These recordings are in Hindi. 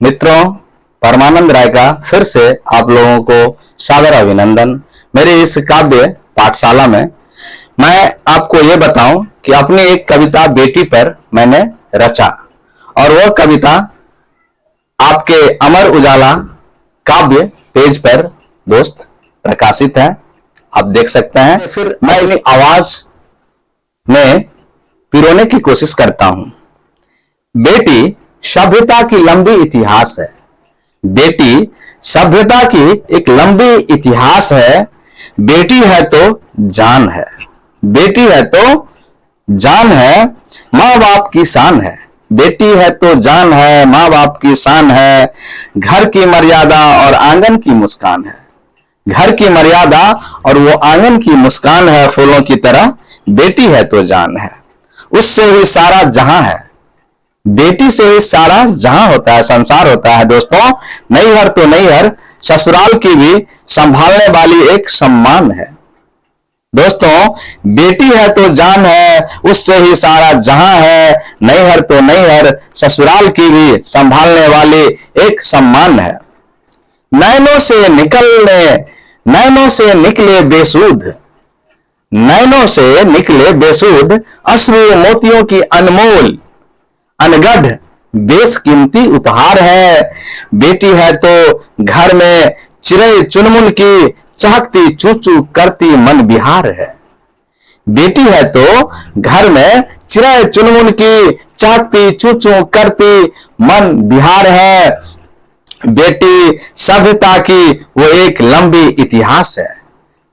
मित्रों, परमानंद राय का फिर से आप लोगों को सादर अभिनंदन। मेरे इस काव्य पाठशाला में मैं आपको ये बताऊं कि अपनी एक कविता बेटी पर मैंने रचा और वह कविता आपके अमर उजाला काव्य पेज पर दोस्त प्रकाशित है, आप देख सकते हैं। फिर मैं इस आवाज में पिरोने की कोशिश करता हूं। बेटी सभ्यता की लंबी इतिहास है, बेटी सभ्यता की एक लंबी इतिहास है। बेटी है तो जान है, बेटी है तो जान है, माँ बाप की शान है। बेटी है तो जान है, माँ बाप की शान है। घर की मर्यादा और आंगन की मुस्कान है, घर की मर्यादा और वो आंगन की मुस्कान है। फूलों की तरह बेटी है तो जान है, उससे ही सारा जहां है। बेटी से ही सारा जहां होता है, संसार होता है। दोस्तों, नैहर तो नैहर, ससुराल की भी संभालने वाली एक सम्मान है। दोस्तों, बेटी है तो जान है, उससे ही सारा जहां है। नैहर तो नैहर, ससुराल की भी संभालने वाली एक सम्मान है। नैनों से निकले बेसूध, नैनों से निकले बेसूद अश्रु मोतियों की अनमोल अनगढ़ बेशकीमती उपहार है। बेटी है तो घर में चिड़ै चुनमुन की चहकती चू चू करती मन बिहार है। बेटी है तो घर में चिड़ै चुनमुन की चहकती चू चू करती मन बिहार है। बेटी सभ्यता की वो एक लंबी इतिहास है,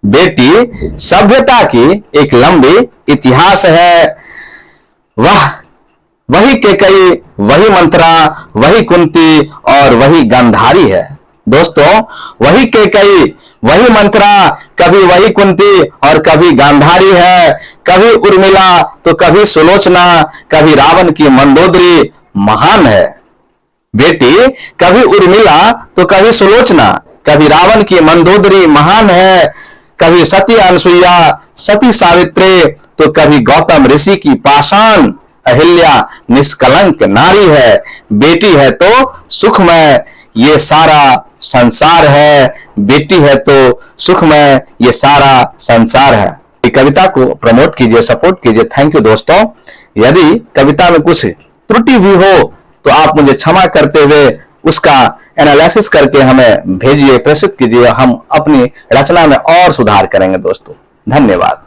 बेटी सभ्यता की एक लंबी इतिहास है। वाह, वही केकई, वही मंत्रा, वही कुंती और वही गांधारी है। दोस्तों, वही केकई, वही मंत्रा, कभी वही कुंती और कभी गांधारी है। कभी उर्मिला तो कभी सुलोचना, कभी रावण की मंदोदरी महान है। बेटी कभी उर्मिला तो कभी सुलोचना, कभी रावण की मंदोदरी महान है। कभी सती अनसुईया, सती सावित्री तो कभी गौतम ऋषि की पाषाण अहिल्या निष्कलंक नारी है। बेटी है तो सुखमय ये सारा संसार है, बेटी है तो सुखमय ये सारा संसार है। कविता को प्रमोट कीजिए, सपोर्ट कीजिए। थैंक यू दोस्तों। यदि कविता में कुछ त्रुटि भी हो तो आप मुझे क्षमा करते हुए उसका एनालिसिस करके हमें भेजिए, प्रेषित कीजिए। हम अपनी रचना में और सुधार करेंगे दोस्तों। धन्यवाद।